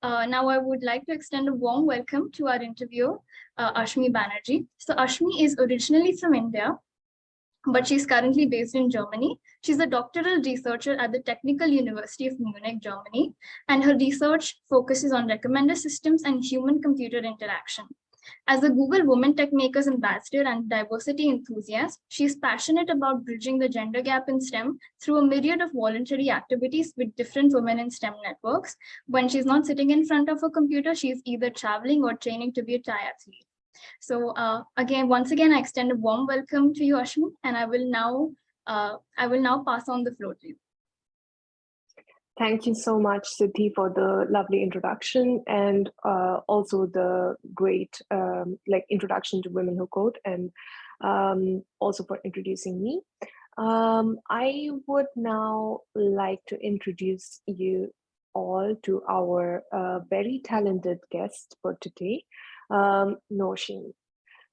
Now I would like to extend a warm welcome to our interviewer, Ashmi Banerjee. So Ashmi is originally from India, but she's currently based in Germany. She's a doctoral researcher at the Technical University of Munich, Germany, and her research focuses on recommender systems and human-computer interaction. As a Google Women Tech Makers Ambassador and diversity enthusiast, she's passionate about bridging the gender gap in STEM through a myriad of voluntary activities with different women in STEM networks. When she's not sitting in front of a computer, she's either traveling or training to be a triathlete. So once again, I extend a warm welcome to you, Ashmi, and I will now pass on the floor to you. Thank you so much, Siddhi, for the lovely introduction and also the great introduction to Women Who Code, and also for introducing me. I would now like to introduce you all to our very talented guest for today, Nourchene.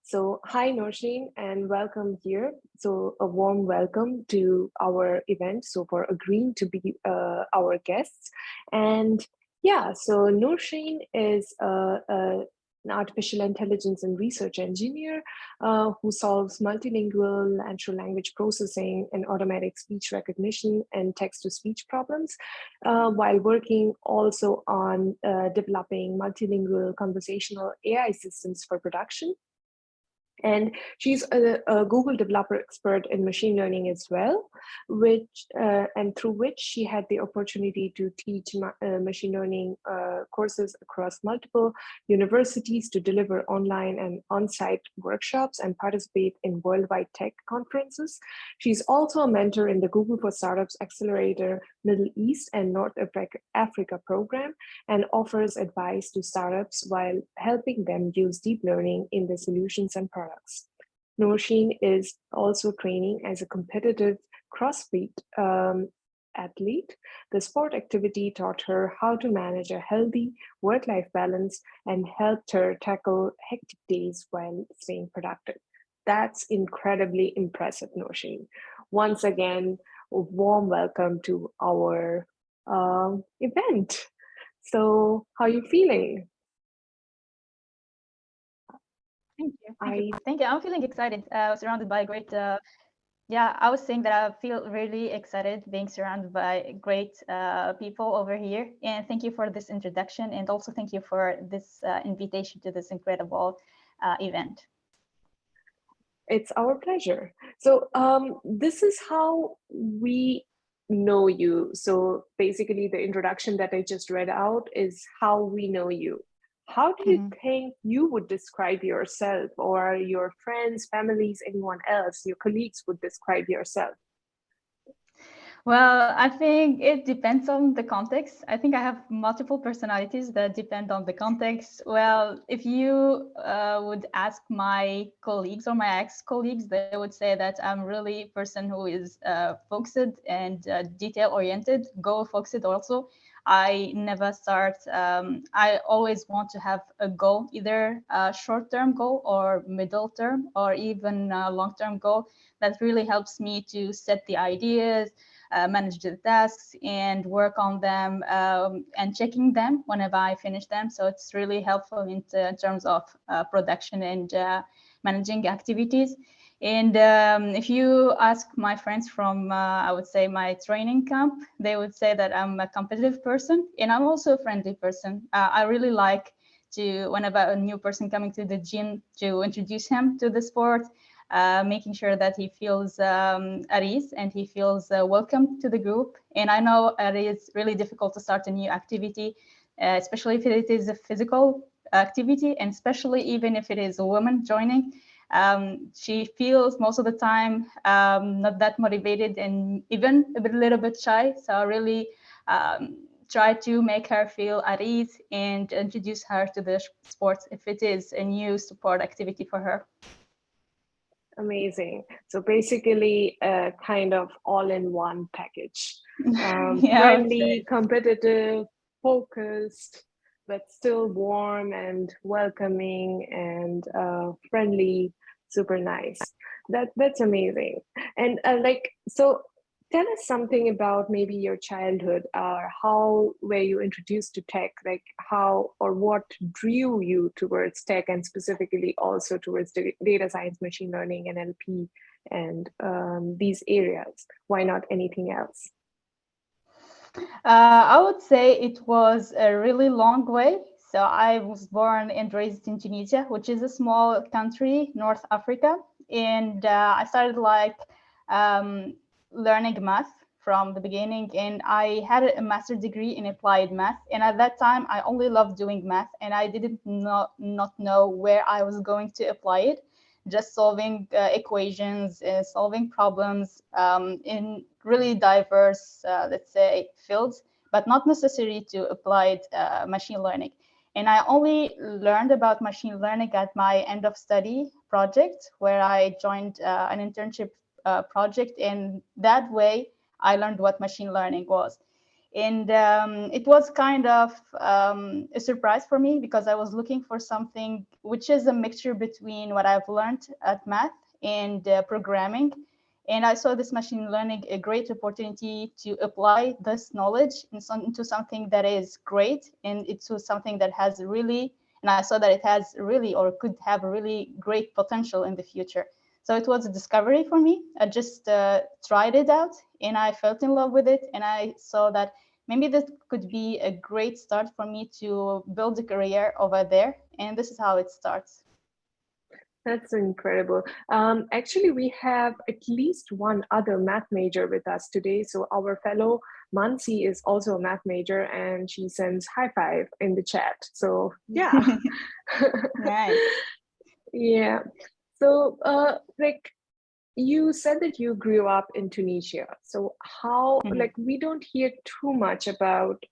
So hi Nourchene, and welcome here. So a warm welcome to our event, so for agreeing to be our guests. And yeah, so Nourchene is an artificial intelligence and research engineer who solves multilingual natural language processing and automatic speech recognition and text-to-speech problems, while working also on developing multilingual conversational AI systems for production. And she's a Google developer expert in machine learning as well, and through which she had the opportunity to teach machine learning courses across multiple universities, to deliver online and on-site workshops and participate in worldwide tech conferences. She's also a mentor in the Google for Startups Accelerator Middle East and North Africa program, and offers advice to startups while helping them use deep learning in their solutions and products. Nourchene is also training as a competitive CrossFit athlete. The sport activity taught her how to manage a healthy work-life balance and helped her tackle hectic days while staying productive. That's incredibly impressive, Nourchene. Once again, a warm welcome to our event. So how are you feeling? Thank you. I'm feeling excited, surrounded by great, I was saying that I feel really excited being surrounded by great people over here. And thank you for this introduction. And also thank you for this invitation to this incredible event. It's our pleasure. So this is how we know you. So basically the introduction that I just read out is how we know you. How do you think you would describe yourself, or your friends, families, anyone else, your colleagues would describe yourself? Well, I think it depends on the context. I think I have multiple personalities that depend on the context. Well, if you would ask my colleagues or my ex-colleagues, they would say that I'm really a person who is focused and detail-oriented, goal-focused also. I never start, I always want to have a goal, either a short-term goal or middle term or even a long-term goal. That really helps me to set the ideas, manage the tasks and work on them and checking them whenever I finish them. So it's really helpful in terms of production and managing activities. And if you ask my friends from, I would say, my training camp, they would say that I'm a competitive person, and I'm also a friendly person. I really like to, whenever a new person coming to the gym, to introduce him to the sport, making sure that he feels at ease and he feels welcome to the group. And I know it is really difficult to start a new activity, especially if it is a physical activity, and especially even if it is a woman joining. She feels most of the time not that motivated and even a little bit shy. So I really try to make her feel at ease and introduce her to the sports if it is a new support activity for her. Amazing. So basically a kind of all-in-one package. Friendly, competitive, focused, but still warm and welcoming and friendly, super nice. That's amazing. And so tell us something about maybe your childhood, or how were you introduced to tech, like how or what drew you towards tech, and specifically also towards data science, machine learning, NLP, and these areas. Why not anything else? I would say it was a really long way. So I was born and raised in Tunisia, which is a small country, North Africa. And I started like learning math from the beginning. And I had a master's degree in applied math. And at that time, I only loved doing math. And I didn't not know where I was going to apply it. Just solving equations, solving problems in really diverse, let's say, fields, but not necessary to applied machine learning. And I only learned about machine learning at my end of study project, where I joined an internship project. And that way, I learned what machine learning was. And it was kind of a surprise for me, because I was looking for something which is a mixture between what I've learned at math and programming. And I saw this machine learning a great opportunity to apply this knowledge into something that is great, and into something that has really, and I saw that it has really, or could have a really great potential in the future. So it was a discovery for me. I just tried it out, and I fell in love with it. And I saw that maybe this could be a great start for me to build a career over there. And this is how it starts. That's incredible. Actually, we have at least one other math major with us today. So our fellow Mansi is also a math major, and she sends high five in the chat. So yeah. Nice. Yeah. So like you said that you grew up in Tunisia. So how, like, we don't hear too much about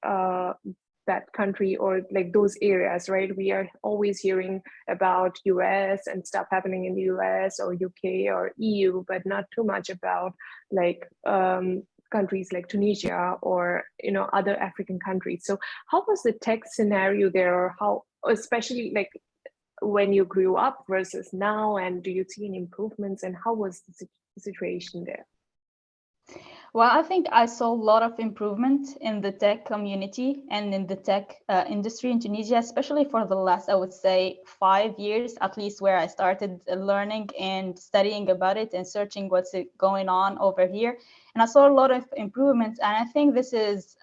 that country or like those areas, right? We are always hearing about US and stuff happening in the US or UK or EU, but not too much about like countries like Tunisia or, you know, other African countries. So how was the tech scenario there, or how, especially like when you grew up versus now, and do you see any improvements, and how was the situation there? Well, I think I saw a lot of improvement in the tech community and in the tech industry in Tunisia, especially for the last, I would say, 5 years, at least, where I started learning and studying about it and searching what's going on over here. And I saw a lot of improvements. And I think this is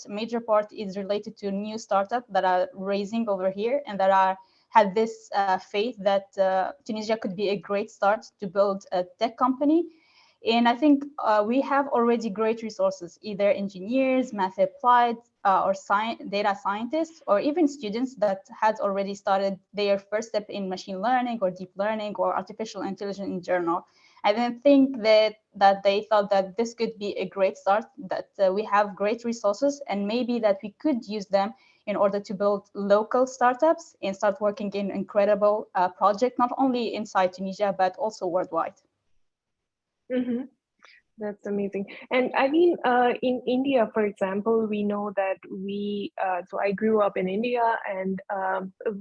major part is related to new startups that are raising over here, and that had this faith that Tunisia could be a great start to build a tech company. And I think we have already great resources, either engineers, math applied, or data scientists, or even students that had already started their first step in machine learning or deep learning or artificial intelligence in general. I didn't think that they thought that this could be a great start, that we have great resources, and maybe that we could use them in order to build local startups and start working in incredible projects, not only inside Tunisia, but also worldwide. Mm-hmm. That's amazing. And I mean, in India, for example, we know that so I grew up in India, and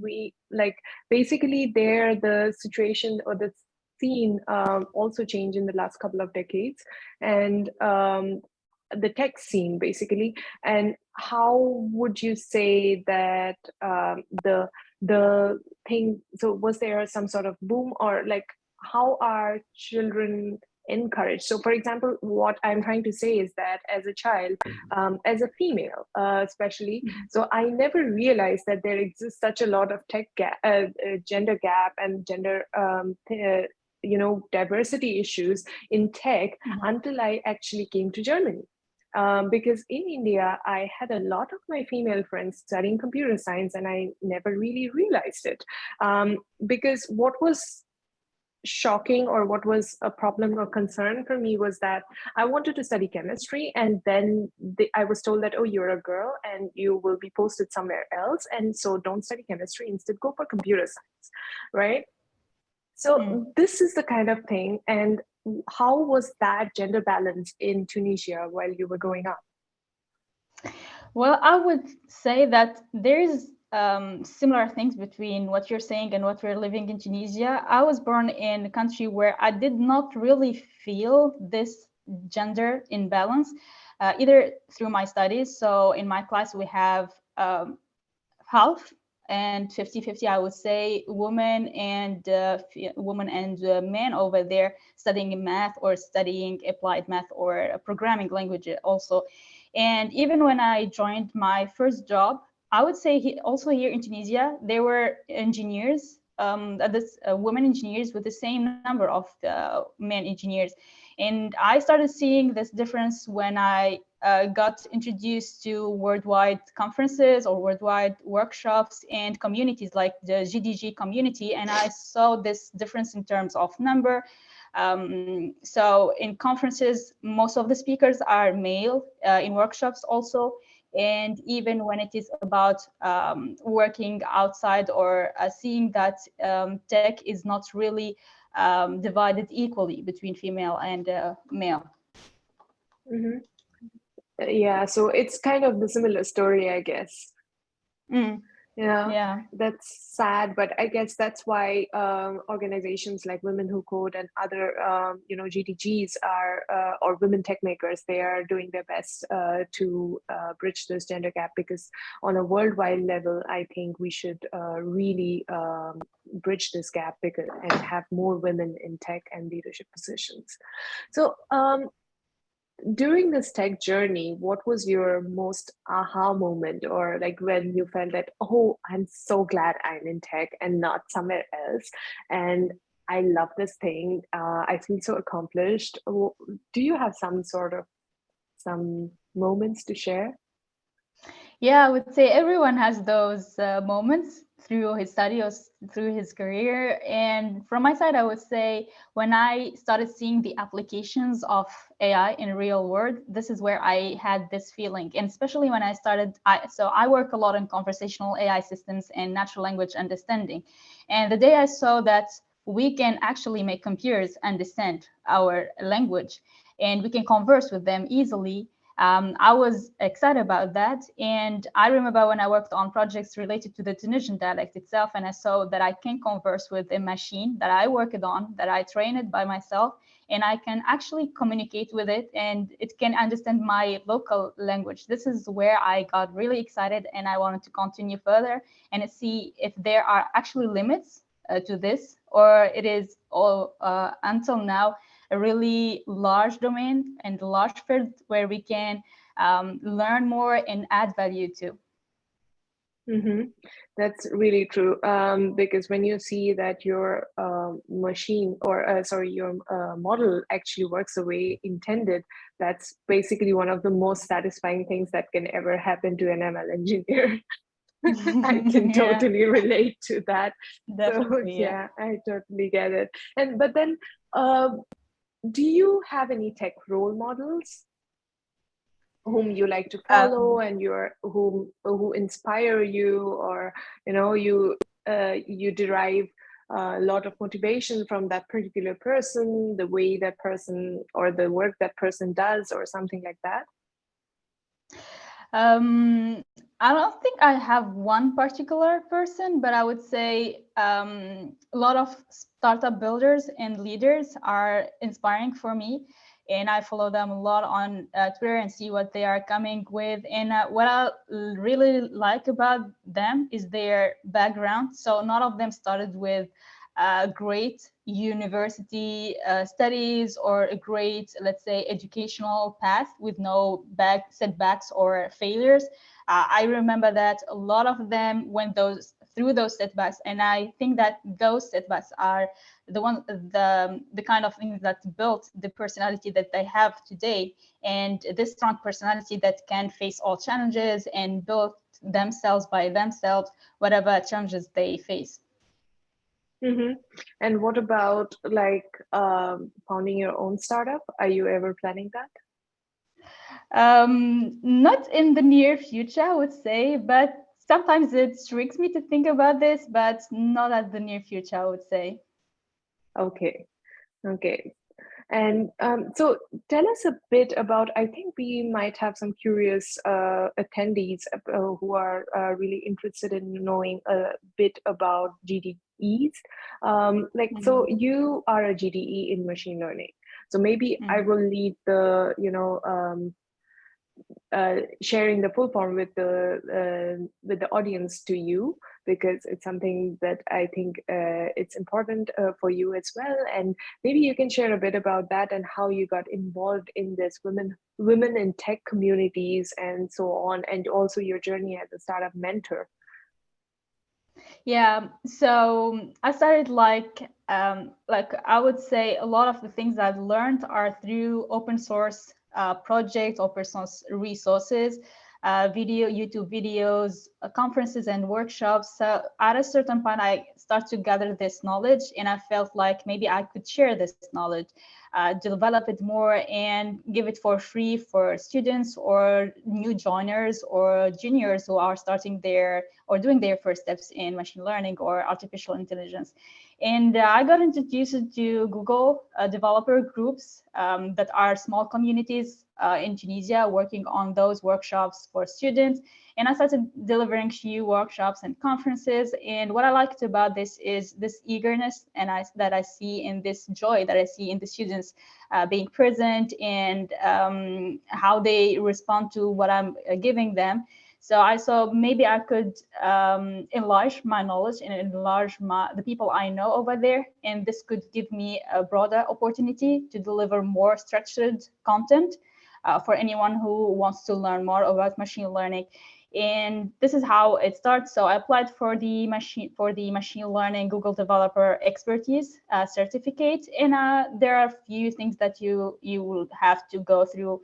we like basically there the situation or the scene also changed in the last couple of decades, and the tech scene basically. And how would you say that the thing, so was there some sort of boom, or like how are children encouraged? So for example, what I'm trying to say is that as a child, as a female especially, so I never realized that there exists such a lot of gender gap and gender diversity issues in tech until I actually came to Germany. Because in India, I had a lot of my female friends studying computer science, and I never really realized it. Because what was shocking, or what was a problem or concern for me, was that I wanted to study chemistry, and then I was told that, oh, you're a girl and you will be posted somewhere else, and so don't study chemistry, instead go for computer science, right? So this is the kind of thing. And how was that gender balance in Tunisia while you were growing up? Well, I would say that there is similar things between what you're saying and what we're living in Tunisia. I was born in a country where I did not really feel this gender imbalance, either through my studies. So in my class, we have half and 50-50, I would say, women and men over there studying math or studying applied math or programming language also. And even when I joined my first job, I would say also here in Tunisia, there were engineers, women engineers with the same number of men engineers. And I started seeing this difference when I got introduced to worldwide conferences or worldwide workshops and communities like the GDG community. And I saw this difference in terms of number. So in conferences, most of the speakers are male, in workshops also. And even when it is about working outside or seeing that tech is not really divided equally between female and male. Mm-hmm. Yeah, so it's kind of the similar story, I guess. Yeah, that's sad, but I guess that's why organizations like Women Who Code and other GDGs are or women tech makers, they are doing their best to bridge this gender gap, because on a worldwide level, I think we should really bridge this gap and have more women in tech and leadership positions. So during this tech journey, what was your most aha moment, or like when you felt that, oh, I'm so glad I'm in tech and not somewhere else, and I love this thing, I feel so accomplished? Do you have some moments to share? Yeah, I would say everyone has those moments through his study or through his career. And from my side, I would say when I started seeing the applications of AI in real world, this is where I had this feeling. And especially when I started, so I work a lot in conversational AI systems and natural language understanding. And the day I saw that we can actually make computers understand our language and we can converse with them easily, I was excited about that. And I remember when I worked on projects related to the Tunisian dialect itself, and I saw that I can converse with a machine that I worked on, that I trained it by myself, and I can actually communicate with it, and it can understand my local language. This is where I got really excited, and I wanted to continue further and see if there are actually limits to this, or it is all until now a really large domain and large field where we can learn more and add value to. Mm-hmm. That's really true, because when you see that your machine or your model actually works the way intended, that's basically one of the most satisfying things that can ever happen to an ML engineer. I can Yeah, totally relate to that. So definitely. yeah, I totally get it. But then, do you have any tech role models whom you like to follow, and who inspire you, or you derive a lot of motivation from that particular person, the way that person or the work that person does, or something like that? I don't think I have one particular person, but I would say a lot of startup builders and leaders are inspiring for me. And I follow them a lot on Twitter and see what they are coming with. And what I really like about them is their background. So none of them started with great university studies or a great, let's say, educational path with no setbacks or failures. I remember that a lot of them went through those setbacks, and I think that those setbacks are the kind of things that built the personality that they have today, and this strong personality that can face all challenges and build themselves by themselves, whatever challenges they face. Mm-hmm. And what about like founding your own startup? Are you ever planning that? Not in the near future, I would say, but sometimes it tricks me to think about this, but not at the near future, I would say. Okay. Okay. And so tell us a bit about, I think we might have some curious attendees who are really interested in knowing a bit about GDEs. So you are a GDE in machine learning. So maybe I will lead the, sharing the full form with the audience to you, because it's something that I think it's important for you as well. And maybe you can share a bit about that and how you got involved in this women in tech communities and so on, and also your journey as a startup mentor. Yeah, so I started like I would say a lot of the things I've learned are through open source projects, open source resources, YouTube videos, conferences and workshops. So at a certain point, I start to gather this knowledge, and I felt like maybe I could share this knowledge, develop it more and give it for free for students or new joiners or juniors who are starting their or doing their first steps in machine learning or artificial intelligence. And I got introduced to Google developer groups that are small communities in Tunisia working on those workshops for students. And I started delivering few workshops and conferences. And what I liked about this is this eagerness that I see in this joy that I see in the students being present and how they respond to what I'm giving them. So I saw maybe I could enlarge my knowledge and enlarge the people I know over there. And this could give me a broader opportunity to deliver more structured content for anyone who wants to learn more about machine learning. And this is how it starts. So I applied for the machine learning Google Developer Expertise certificate. And there are a few things that you will have to go through.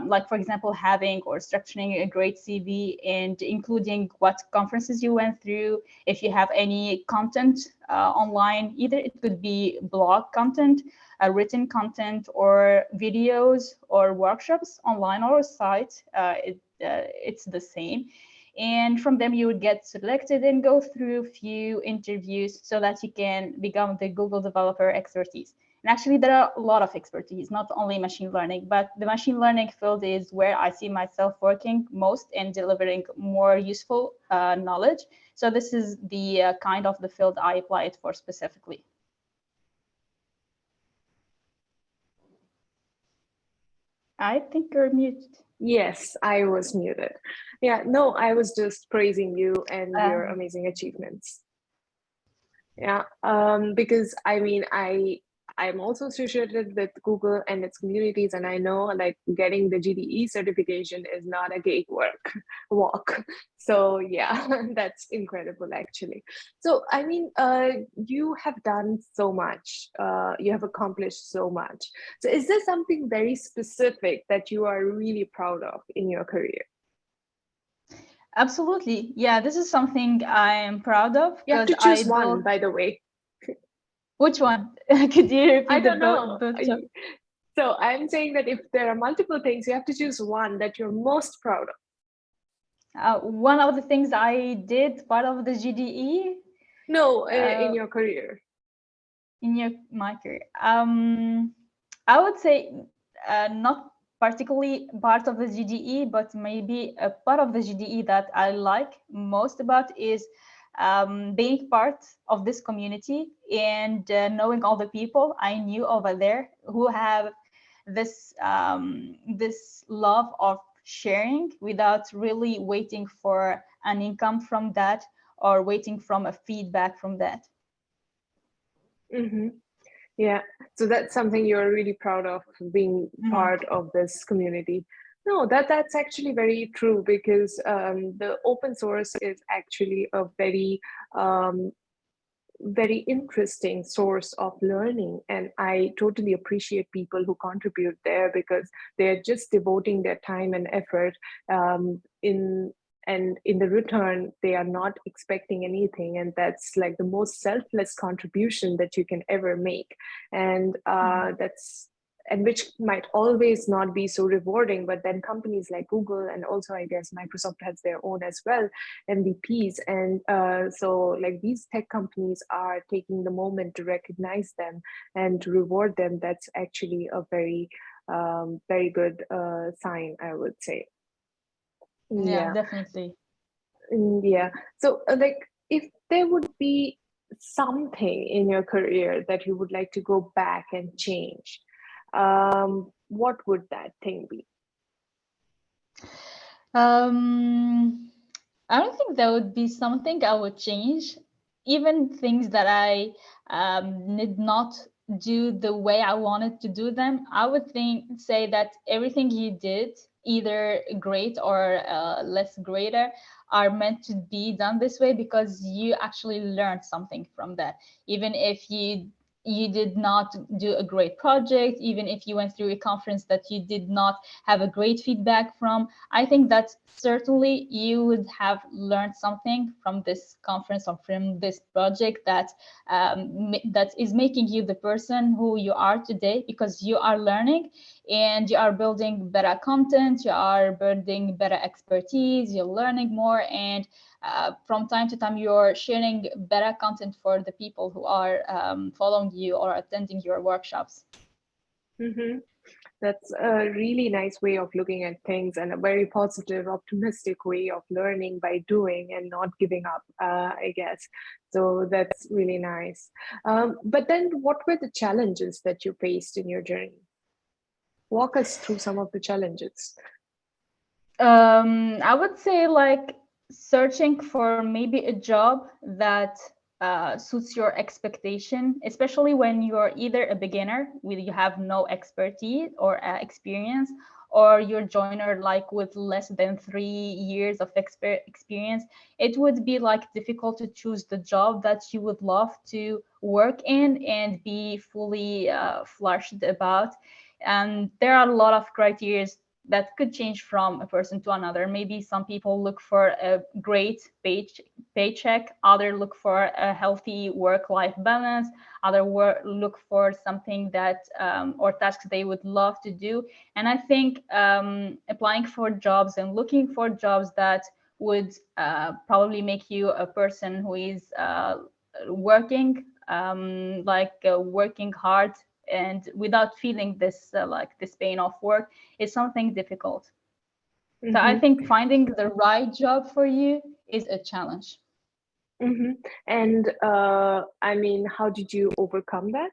Like, for example, having or structuring a great CV and including what conferences you went through. If you have any content online, either it could be blog content, written content, or videos or workshops online or site, it's the same. And from them, you would get selected and go through a few interviews so that you can become the Google Developer Expertise. And actually, there are a lot of expertise, not only machine learning, but the machine learning field is where I see myself working most and delivering more useful knowledge. So this is the kind of the field I applied for specifically. I think you're muted. Yes, I was muted. Yeah, no, I was just praising you and your amazing achievements. Yeah, because I mean, I'm also associated with Google and its communities, and I know like getting the GDE certification is not a walk. So yeah, that's incredible actually. So I mean, you have done so much, you have accomplished so much. So is there something very specific that you are really proud of in your career? Absolutely. Yeah, this is something I am proud of. You have to choose one, by the way. Which one? Could you repeat I don't know. both? So I'm saying that if there are multiple things, you have to choose one that you're most proud of. One of the things I did part of the GDE? No, in your career. In my career. I would say not particularly part of the GDE, but maybe a part of the GDE that I like most about is being part of this community and knowing all the people I knew over there who have this this love of sharing without really waiting for an income from that or waiting from a feedback from that. Mm-hmm. Yeah, so that's something you're really proud of, being part of this community. No, that's actually very true, because the open source is actually a very very interesting source of learning, and I totally appreciate people who contribute there, because they're just devoting their time and effort and in the return they are not expecting anything, and that's like the most selfless contribution that you can ever make. And that's and which might always not be so rewarding, but then companies like Google, and also I guess Microsoft has their own as well, MVPs, and so like these tech companies are taking the moment to recognize them and to reward them. That's actually a very very good sign, I would say. Yeah, definitely. Yeah, so like if there would be something in your career that you would like to go back and change, what would that thing be? I don't think that would be something I would change. Even things that I did not do the way I wanted to do them, I would say that everything you did, either great or less greater, are meant to be done this way because you actually learned something from that. Even if you did not do a great project, even if you went through a conference that you did not have a great feedback from, I think that certainly you would have learned something from this conference or from this project that that is making you the person who you are today, because you are learning and you are building better content, you are building better expertise, you're learning more, and from time to time you're sharing better content for the people who are following you or attending your workshops. Mm-hmm. That's a really nice way of looking at things, and a very positive, optimistic way of learning by doing and not giving up, I guess. So that's really nice. But then, what were the challenges that you faced in your journey? Walk us through some of the challenges. I would say like searching for maybe a job that suits your expectation, especially when you're either a beginner with you have no expertise or experience, or you're joiner like with less than 3 years of experience. It would be like difficult to choose the job that you would love to work in and be fully flushed about. And there are a lot of criteria that could change from a person to another. Maybe some people look for a great paycheck, other look for a healthy work-life balance, other look for something that or tasks they would love to do. And I think applying for jobs and looking for jobs that would probably make you a person who is working working hard and without feeling this this pain of work is something difficult. So I Mm-hmm. think finding the right job for you is a challenge. Mm-hmm. And I mean, how did you overcome that?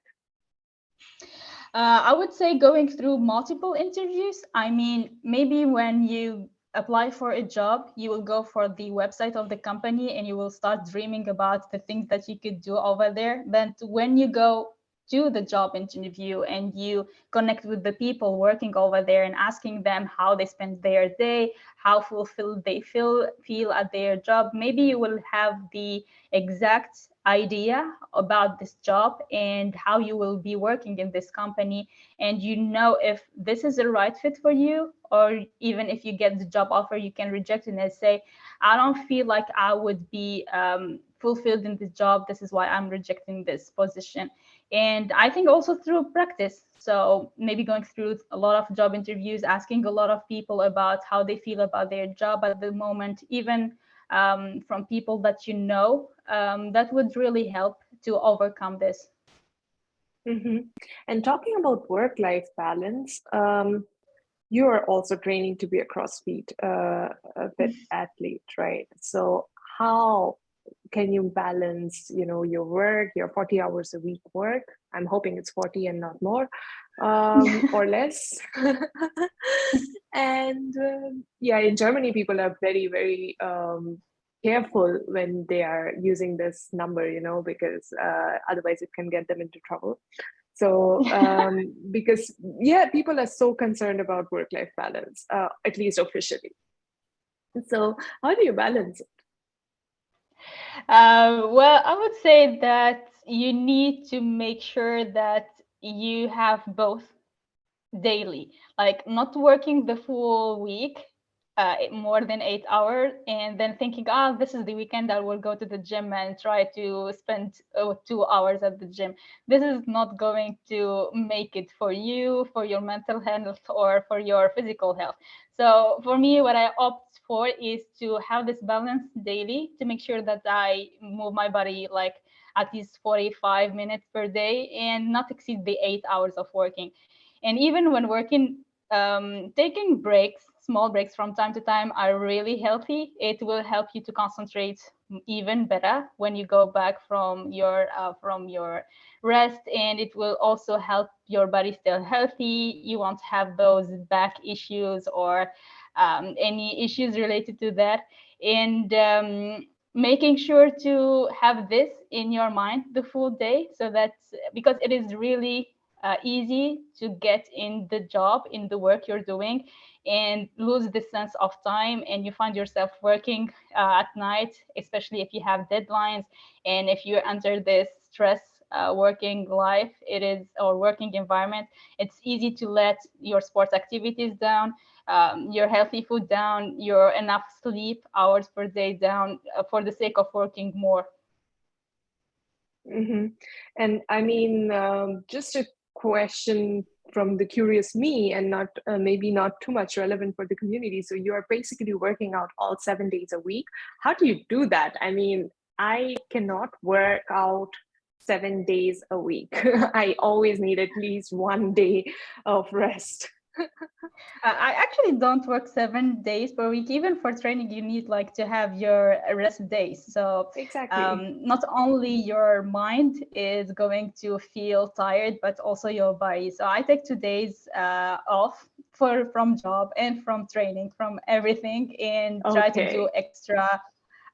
I would say going through multiple interviews. I mean, maybe when you apply for a job, you will go for the website of the company and you will start dreaming about the things that you could do over there. Then when you go to the job interview and you connect with the people working over there and asking them how they spend their day, how fulfilled they feel at their job, maybe you will have the exact idea about this job and how you will be working in this company, and you know if this is the right fit for you, or even if you get the job offer you can reject it and say, I don't feel like I would be fulfilled in this job, this is why I'm rejecting this position. And I think also through practice, so maybe going through a lot of job interviews, asking a lot of people about how they feel about their job at the moment, even from people that you know, that would really help to overcome this. Mm-hmm. And talking about work-life balance, you are also training to be a CrossFit a fit athlete, right? So how can you balance, your work, your 40 hours a week work? I'm hoping it's 40 and not more, or less. And yeah, in Germany, people are very, very careful when they are using this number, because otherwise it can get them into trouble. So, because yeah, people are so concerned about work-life balance, at least officially. So, how do you balance it? Well, I would say that you need to make sure that you have both daily, like not working the full week, more than 8 hours, and then thinking, this is the weekend, I will go to the gym and try to spend 2 hours at the gym. This is not going to make it for you, for your mental health, or for your physical health. So for me, what I opt for is to have this balance daily, to make sure that I move my body like at least 45 minutes per day and not exceed the 8 hours of working. And even when working, taking breaks, small breaks from time to time are really healthy. It will help you to concentrate even better when you go back from your rest, and it will also help your body stay healthy. You won't have those back issues or any issues related to that. And making sure to have this in your mind the full day, so that because it is really easy to get in the job, in the work you're doing, and lose the sense of time, and you find yourself working at night, especially if you have deadlines and if you're under this stress working life, it is, or working environment, it's easy to let your sports activities down, your healthy food down, your enough sleep hours per day down, for the sake of working more. Mm-hmm. And I mean, just a question from the curious me, and not maybe not too much relevant for the community. So you are basically working out all 7 days a week. How do you do that? I mean, I cannot work out 7 days a week. I always need at least one day of rest. I actually don't work 7 days per week. Even for training, you need like to have your rest days. So Exactly. not only your mind is going to feel tired, but also your body. So I take 2 days off from job and from training, from everything, and try to do Okay. extra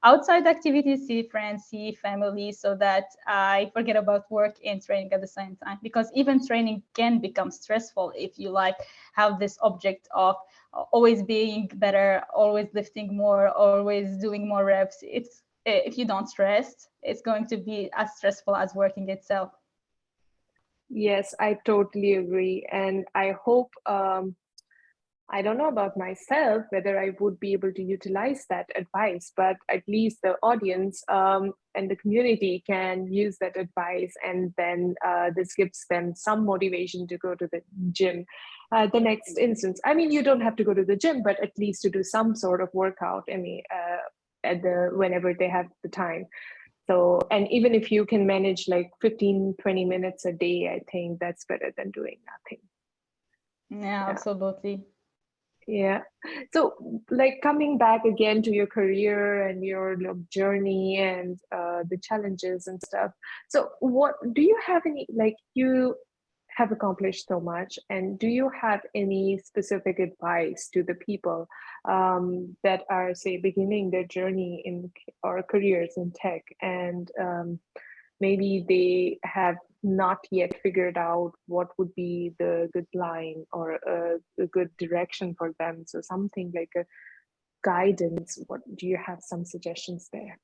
outside activities, see friends, see family, so that I forget about work and training at the same time. Because even training can become stressful if you like have this object of always being better, always lifting more, always doing more reps. It's if you don't rest, it's going to be as stressful as working itself. Yes, I totally agree. And I hope, I don't know about myself whether I would be able to utilize that advice, but at least the audience and the community can use that advice, and then this gives them some motivation to go to the gym. The next instance, I mean, you don't have to go to the gym, but at least to do some sort of workout. I mean, at the whenever they have the time. So, and even if you can manage like 15-20 minutes a day, I think that's better than doing nothing. Yeah, Yeah. absolutely. Yeah. So, like coming back again to your career and your journey and the challenges and stuff. So, what do you have any, like, you have accomplished so much, and do you have any specific advice to the people that are, say, beginning their journey in or careers in tech, and maybe they have not yet figured out what would be the good line or a good direction for them? So something like a guidance. What do you have some suggestions there?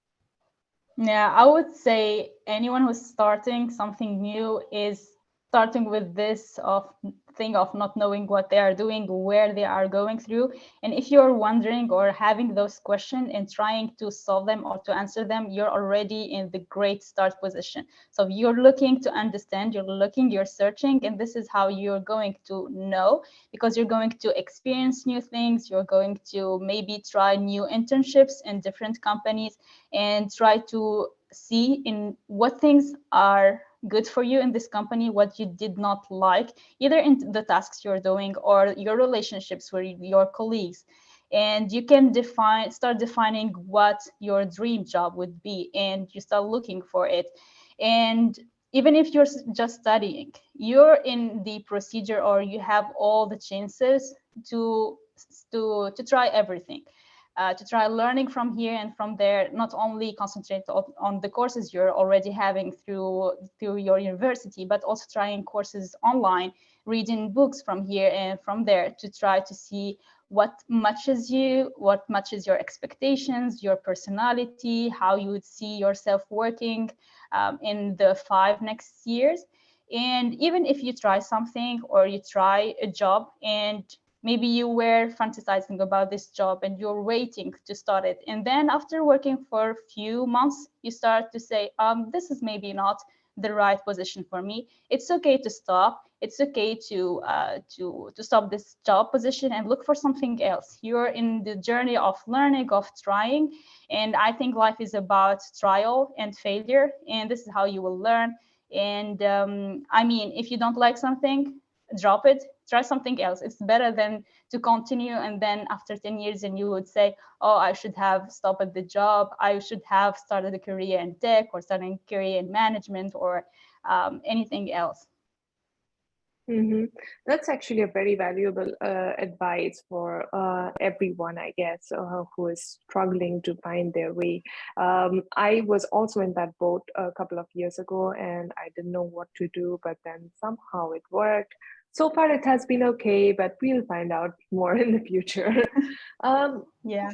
Yeah, I would say anyone who's starting something new is starting with this of thing of not knowing what they are doing, where they are going through. And if you're wondering or having those questions and trying to solve them or to answer them, you're already in the great start position. So if you're looking to understand, you're searching, and this is how you're going to know, because you're going to experience new things. You're going to maybe try new internships in different companies and try to see in what things are good for you in this company, what you did not like, either in the tasks you're doing or your relationships with your colleagues. And you can start defining what your dream job would be, and you start looking for it. And even if you're just studying, you're in the procedure, or you have all the chances to try everything, to try learning from here and from there, not only concentrate on the courses you're already having through your university, but also trying courses online, reading books from here and from there, to try to see what matches you, what matches your expectations, your personality, how you would see yourself working in the 5 next years. And even if you try something, or you try a job, and maybe you were fantasizing about this job and you're waiting to start it, and then after working for a few months, you start to say, this is maybe not the right position for me. It's okay to stop. It's okay to stop this job position and look for something else. You're in the journey of learning, of trying, and I think life is about trial and failure, and this is how you will learn. And I mean, if you don't like something, drop it, try something else. It's better than to continue and then after 10 years and you would say, oh, I should have stopped at the job, I should have started a career in tech or starting a career in management or anything else. That's actually a very valuable advice for everyone, I guess, who is struggling to find their way. I was also in that boat a couple of years ago, and I didn't know what to do, but then somehow it worked. So far, it has been okay, but we'll find out more in the future. Yeah.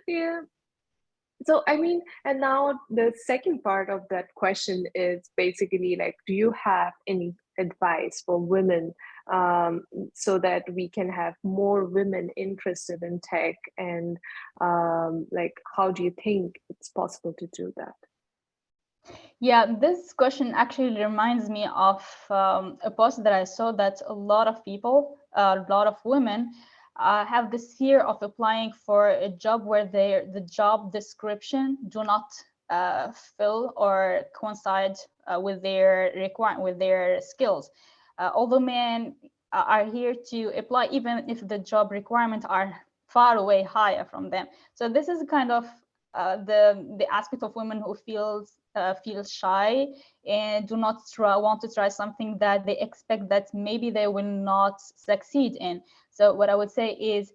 Yeah. So, I mean, and now the second part of that question is basically like, do you have any advice for women so that we can have more women interested in tech? And like, how do you think it's possible to do that? Yeah, this question actually reminds me of a post that I saw that a lot of people, a lot of women have this fear of applying for a job where the job description do not fill or coincide with their with their skills. Although men are here to apply even if the job requirements are far away higher from them. So this is kind of the aspect of women who feel shy and do not want to try something that they expect that maybe they will not succeed in. So what I would say is,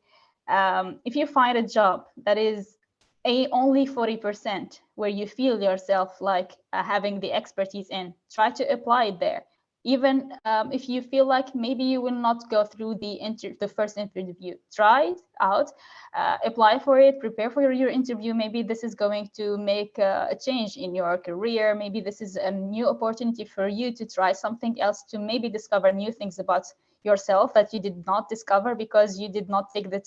if you find a job that is only 40% where you feel yourself like having the expertise in, try to apply it there. Even if you feel like maybe you will not go through the first interview, try it out, apply for it, prepare for your interview. Maybe this is going to make a change in your career. Maybe this is a new opportunity for you to try something else, to maybe discover new things about yourself that you did not discover because you did not take the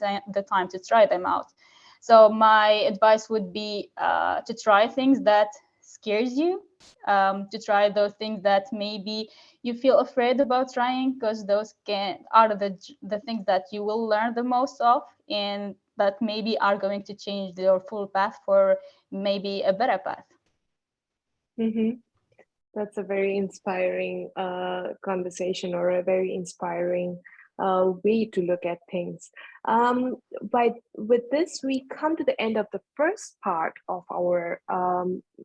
time to try them out. So my advice would be to try things that scares you, to try those things that maybe you feel afraid about trying, because those are the things that you will learn the most of, and that maybe are going to change your full path for maybe a better path. That's a very inspiring conversation, or a very inspiring way to look at things. But with this, we come to the end of the first part of our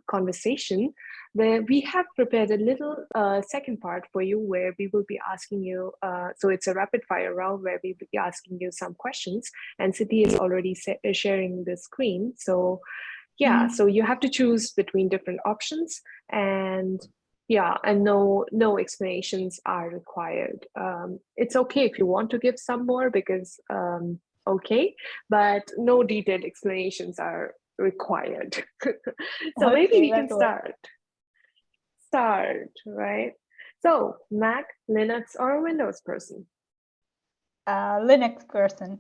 conversation, where we have prepared a little second part for you, where we will be asking you, so it's a rapid fire round where we will be asking you some questions, and Siti is already sharing the screen. So yeah, so you have to choose between different options, and yeah, and no explanations are required. It's okay if you want to give some more, because okay, but no detailed explanations are required. So Okay, maybe we can start, right? So Mac, Linux, or a Windows person? Linux person.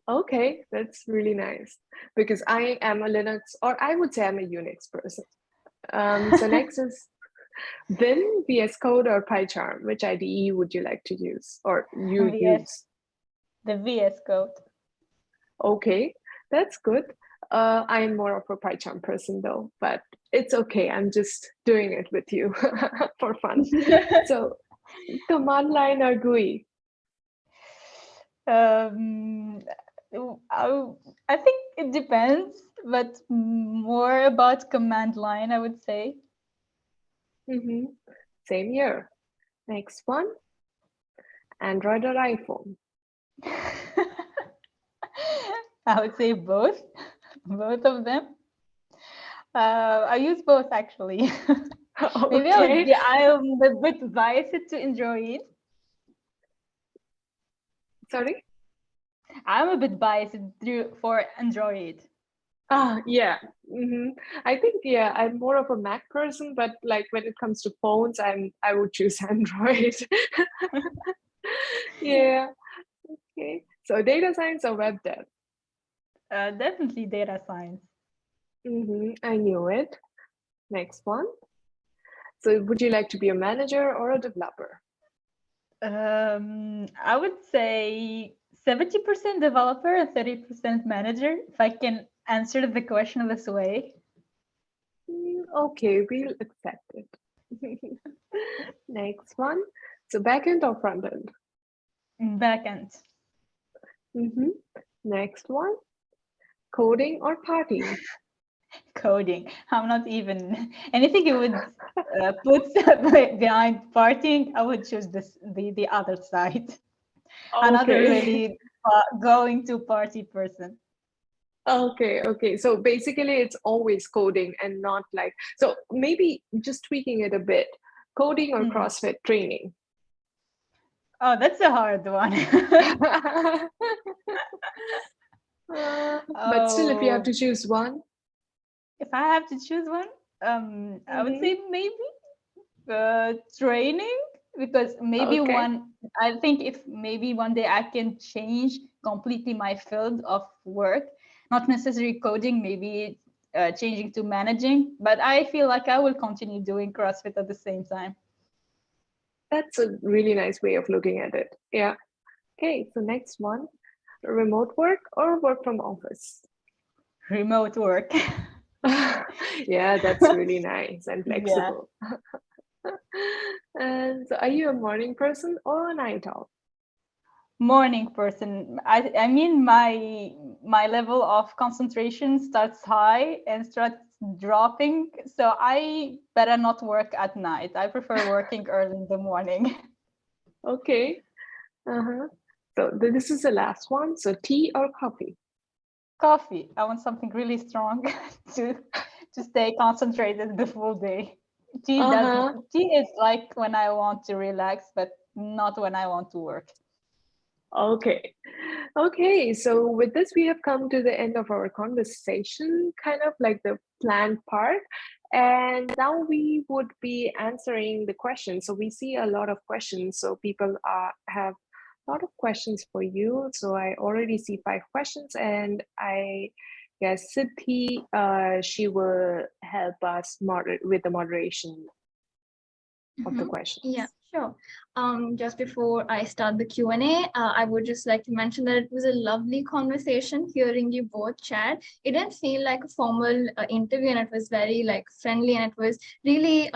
Okay, that's really nice, because I am a Linux, or I would say I'm a Unix person. So next is Vim, VS Code, or PyCharm. Which IDE would you like to use, or you use? The VS Code. Okay, that's good. I'm more of a PyCharm person though, but it's okay. I'm just doing it with you for fun. So command line or GUI? I think it depends, but more about command line, I would say. Same here. Next one, Android or iPhone? I would say both of them. I use both actually. Maybe Okay. I'm a bit biased to Android. Sorry? I'm a bit biased for Android. Yeah. I think, yeah, I'm more of a Mac person, but like when it comes to phones, I would choose Android. Yeah. Okay. So data science or web dev? Definitely data science. I knew it. Next one. So would you like to be a manager or a developer? I would say 70% developer and 30% manager, if I can answer the question this way. Okay, we'll accept it. Next one. So backend or front end? Backend. Next one, coding or partying? Coding. I'm not even anything you would put behind partying. I would choose the other side. I'm not a really going to party person. Okay. So basically, it's always coding and not like, so maybe just tweaking it a bit, coding or CrossFit training? Oh, that's a hard one. But still, if you have to choose one. If I have to choose one, I would say maybe training, because maybe I think if maybe one day I can change completely my field of work, not necessarily coding, maybe changing to managing, but I feel like I will continue doing CrossFit at the same time. That's a really nice way of looking at it. Yeah. Okay, so next one, remote work or work from office? Remote work. Yeah, that's really nice and flexible. Yeah. And so are you a morning person or a night owl? Morning person. I mean, my level of concentration starts high and starts dropping, so I better not work at night. I prefer working early in the morning. Okay. So this is the last one. So tea or coffee? Coffee. I want something really strong to stay concentrated the full day. Tea is like when I want to relax, but not when I want to work. Okay, so with this, we have come to the end of our conversation, kind of like the planned part. And now we would be answering the questions. So we see a lot of questions. So people have a lot of questions for you. So I already see 5 questions, and I guess Siddhi, she will help us with the moderation of the questions. Yeah, sure. Just before I start the Q&A, I would just like to mention that it was a lovely conversation hearing you both chat. It didn't feel like a formal interview, and it was very like friendly, and it was really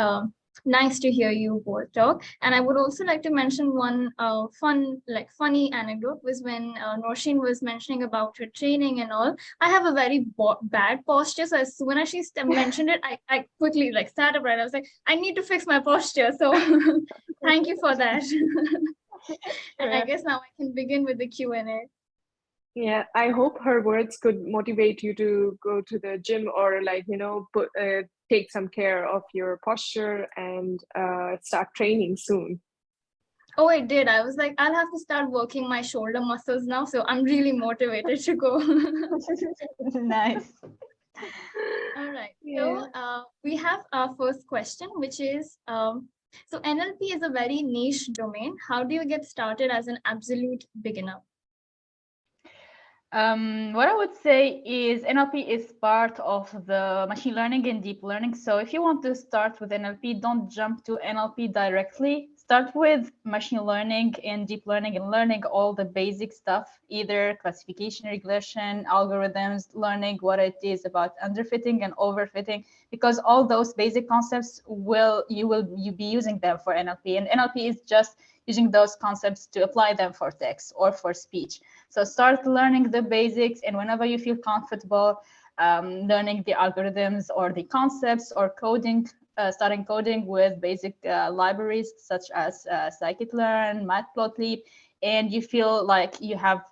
nice to hear you both talk. And I would also like to mention one funny anecdote was when Nourchene was mentioning about her training and all. I have a very bad posture, so as soon as she mentioned it, I quickly like sat upright. I was like, I need to fix my posture. So thank you for that. And I guess now I can begin with the Q&A. Yeah, I hope her words could motivate you to go to the gym or take some care of your posture and start training soon. Oh, it did. I was like, I'll have to start working my shoulder muscles now. So I'm really motivated to go. Nice. All right. Yeah. So we have our first question, which is, so NLP is a very niche domain. How do you get started as an absolute beginner? What I would say is NLP is part of the machine learning and deep learning. So if you want to start with NLP, don't jump to NLP directly. Start with machine learning and deep learning and learning all the basic stuff, either classification, regression, algorithms, learning what it is about underfitting and overfitting, because all those basic concepts you be using them for NLP. And NLP is just using those concepts to apply them for text or for speech. So start learning the basics, and whenever you feel comfortable learning the algorithms or the concepts or coding, starting coding with basic libraries such as scikit-learn, matplotlib, and you feel like you have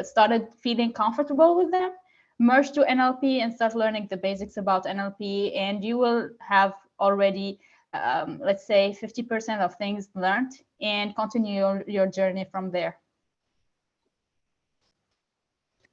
started feeling comfortable with them, merge to NLP and start learning the basics about NLP, and you will have already let's say 50% of things learned, and continue your journey from there.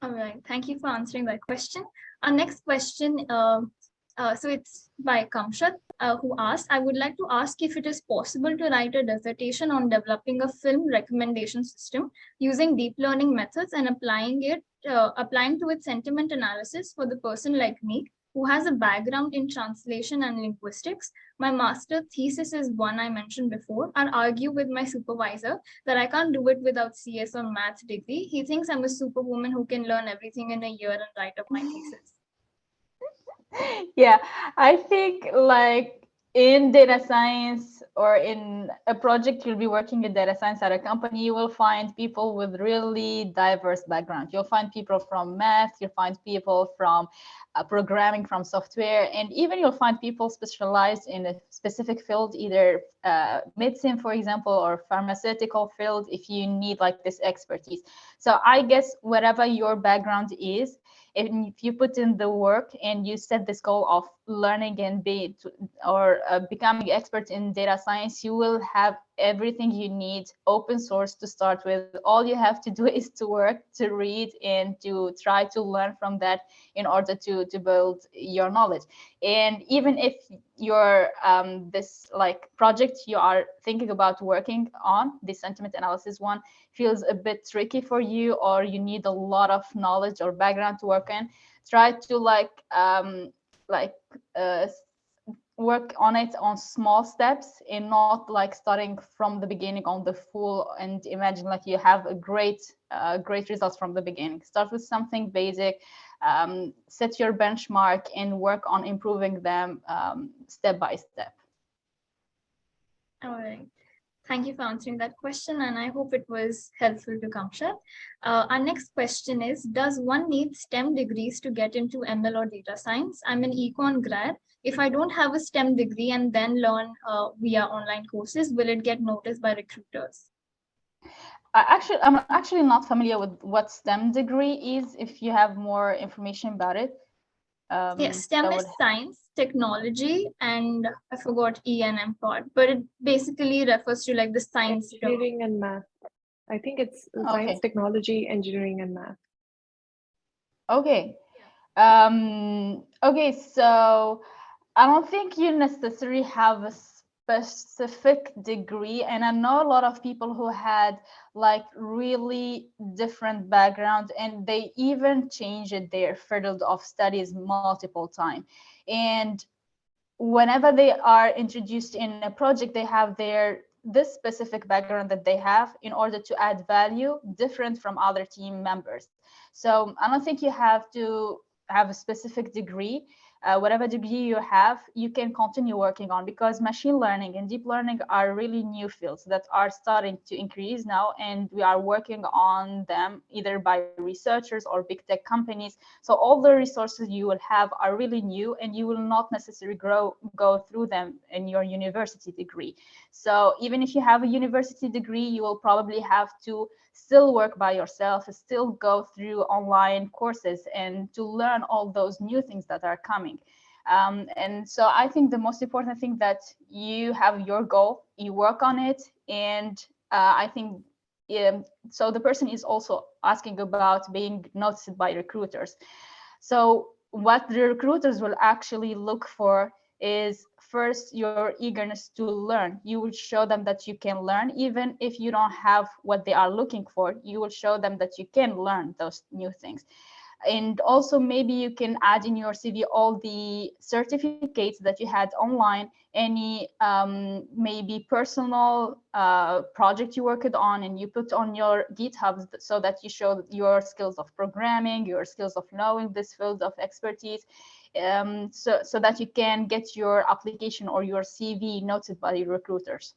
All right, thank you for answering that question. Our next question, so it's by Kamshat, who asked, I would like to ask if it is possible to write a dissertation on developing a film recommendation system using deep learning methods and applying to its sentiment analysis for the person like me, who has a background in translation and linguistics. My master thesis is one I mentioned before. I'll argue with my supervisor that I can't do it without CS or math degree. He thinks I'm a superwoman who can learn everything in a year and write up my thesis. Yeah, I think like in data science or in a project, you'll be working in data science at a company, you will find people with really diverse background. You'll find people from math, you'll find people from programming, from software, and even you'll find people specialized in a specific field, either medicine, for example, or pharmaceutical field, if you need like this expertise. So I guess whatever your background is, if you put in the work and you set this goal of learning and becoming expert in data science, you will have everything you need open source to start with. All you have to do is to work, to read, and to try to learn from that in order to build your knowledge. And even if your this like project you are thinking about working on, the sentiment analysis one, feels a bit tricky for you, or you need a lot of knowledge or background to work in, try to work on it on small steps, and not like starting from the beginning on the full and imagine like you have a great results from the beginning. Start with something basic, set your benchmark, and work on improving them step by step. All right. Thank you for answering that question, and I hope it was helpful to Kamshad. Our next question is, does one need STEM degrees to get into ML or data science? I'm an econ grad. If I don't have a STEM degree and then learn via online courses, will it get noticed by recruiters? I'm actually not familiar with what STEM degree is. If you have more information about it. Yes, STEM is science, technology, and I forgot E and M part, but it basically refers to like the science. Engineering and math. I think it's science, technology, engineering, and math. Okay. Okay, so I don't think you necessarily have a specific degree, and I know a lot of people who had like really different backgrounds, and they even changed their field of studies multiple times. And whenever they are introduced in a project, they have this specific background that they have in order to add value different from other team members. So I don't think you have to have a specific degree. Whatever degree you have, you can continue working on, because machine learning and deep learning are really new fields that are starting to increase now, and we are working on them either by researchers or big tech companies. So all the resources you will have are really new, and you will not necessarily go through them in your university degree. So even if you have a university degree, you will probably have to still work by yourself, still go through online courses, and to learn all those new things that are coming. And so I think the most important thing that you have your goal, you work on it, and I think so the person is also asking about being noticed by recruiters. So what the recruiters will actually look for is first your eagerness to learn. You will show them that you can learn, even if you don't have what they are looking for. You will show them that you can learn those new things. And also maybe you can add in your CV all the certificates that you had online, any maybe personal project you worked on, and you put on your GitHub so that you show your skills of programming, your skills of knowing this field of expertise, so that you can get your application or your CV noted by your recruiters.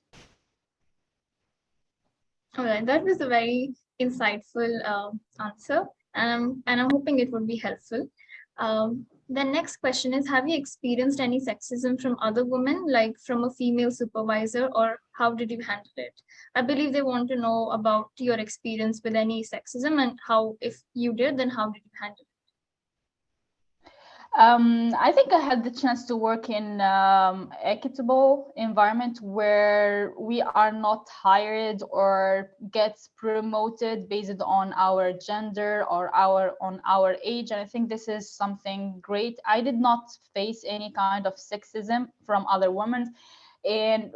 All right, that was a very insightful answer. And I'm hoping it would be helpful. The next question is, have you experienced any sexism from other women, like from a female supervisor, or how did you handle it? I believe they want to know about your experience with any sexism, and how, if you did, then how did you handle it? I think I had the chance to work in equitable environment where we are not hired or get promoted based on our gender or on our age. And I think this is something great. I did not face any kind of sexism from other women. And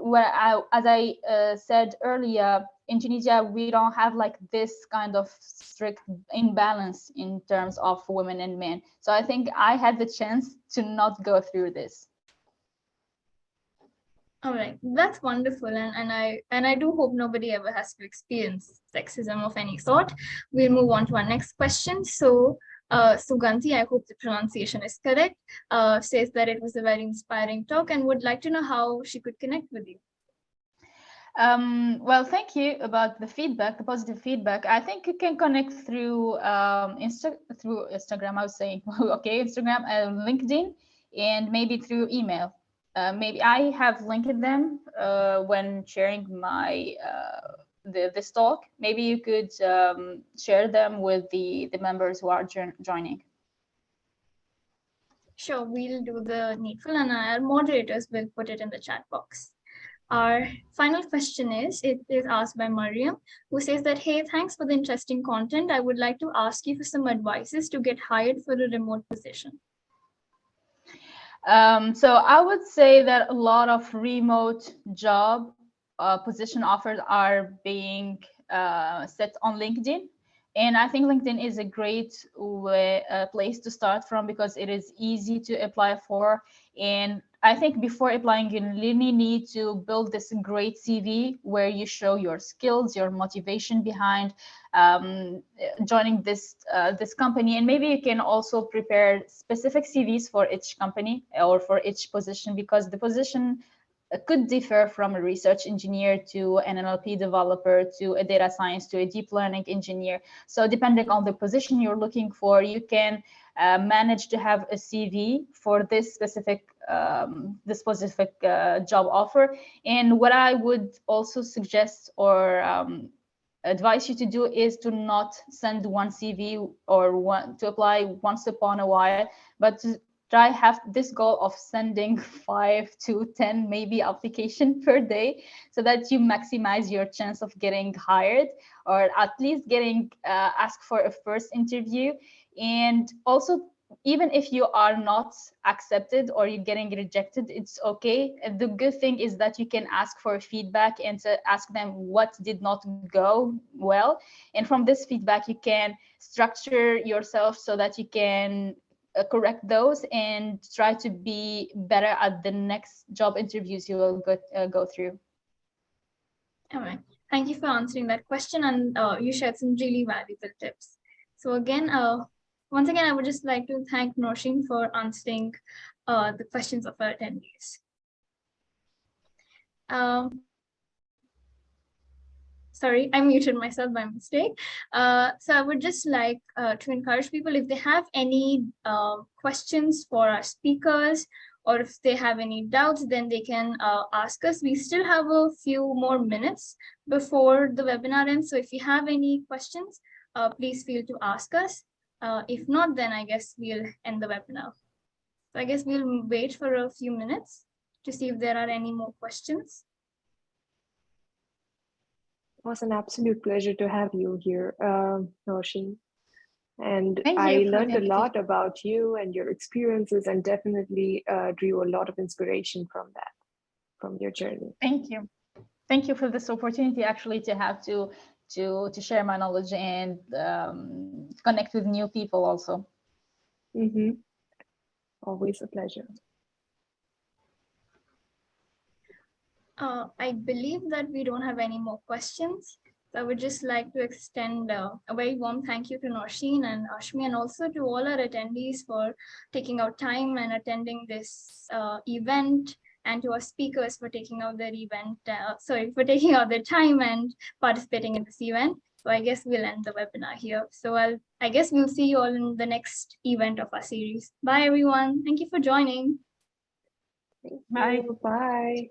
as I said earlier, in Tunisia, we don't have like this kind of strict imbalance in terms of women and men. So I think I had the chance to not go through this. All right, that's wonderful, and I do hope nobody ever has to experience sexism of any sort. We'll move on to our next question. So Suganti, I hope the pronunciation is correct, says that it was a very inspiring talk and would like to know how she could connect with you. Well, thank you about the feedback, the positive feedback. I think you can connect through through Instagram. I was saying, okay, Instagram and LinkedIn, and maybe through email. Maybe I have linked them when sharing my this talk. Maybe you could share them with the members who are joining. Sure, we'll do the needful, and our moderators will put it in the chat box. Our final question is asked by Mariam, who says that, hey, thanks for the interesting content. I would like to ask you for some advices to get hired for a remote position. So I would say that a lot of remote job position offers are being set on LinkedIn. And I think LinkedIn is a great place to start from because it is easy to apply for. And I think before applying, you really need to build this great CV where you show your skills, your motivation behind joining this company. And maybe you can also prepare specific CVs for each company or for each position, because the position could differ from a research engineer to an NLP developer to a data science to a deep learning engineer. So depending on the position you're looking for, you can manage to have a CV for this specific job offer. And what I would also suggest or advise you to do is to not send one CV or to apply once upon a while, but to try have this goal of sending 5 to 10 maybe application per day, so that you maximize your chance of getting hired or at least getting asked for a first interview. And also, even if you are not accepted or you're getting rejected, it's okay. The good thing is that you can ask for feedback and to ask them what did not go well. And from this feedback, you can structure yourself so that you can correct those and try to be better at the next job interviews you will go through. All right. Thank you for answering that question, and you shared some really valuable tips. So again, once again, I would just like to thank Nourchene for answering the questions of our attendees. Sorry, I muted myself by mistake. So I would just like to encourage people, if they have any questions for our speakers, or if they have any doubts, then they can ask us. We still have a few more minutes before the webinar ends. So if you have any questions, please feel to ask us. If not, then I guess we'll end the webinar. So I guess we'll wait for a few minutes to see if there are any more questions. It was an absolute pleasure to have you here, Nourchene. And Thank I you learned a lot about you and your experiences, and definitely drew a lot of inspiration from that, from your journey. Thank you. Thank you for this opportunity, actually, to have to share my knowledge and connect with new people also. Mm-hmm. Always a pleasure. I believe that we don't have any more questions. So I would just like to extend a very warm thank you to Nourchene and Ashmi, and also to all our attendees for taking out time and attending this event, and to our speakers for taking out their taking out their time and participating in this event. So I guess we'll end the webinar here. So I guess we'll see you all in the next event of our series. Bye, everyone. Thank you for joining. Thank you. Bye.